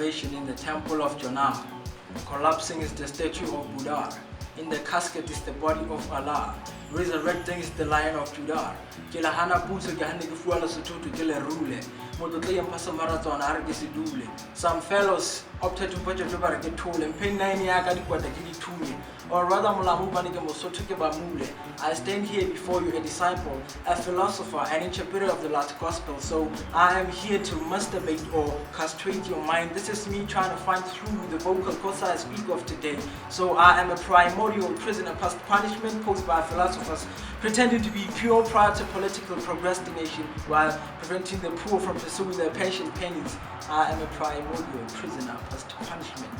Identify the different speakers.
Speaker 1: salvation in the temple of Jonah. Collapsing is the statue of Buddah. In the casket is the body of Allah. Resurrecting is the Lion of Judah. Ke la hana puso ke hanne ke fuoa Lesotho ke le rule. Some fellows opted to put a get thole and penny thunye, or rather molamu ke mosotho ke mule. I stand here before you a disciple, a philosopher, an interpreter of the last gospel. So I am here to masturbate or castrate your mind. This is me trying to find through the vocal cords I speak of today. So I am a primordial prisoner past punishment posed by philosophers, pretending to be pure prior to political procrastination while preventing the poor from pursuing their pension pennies. I am a primordial prisoner past punishment.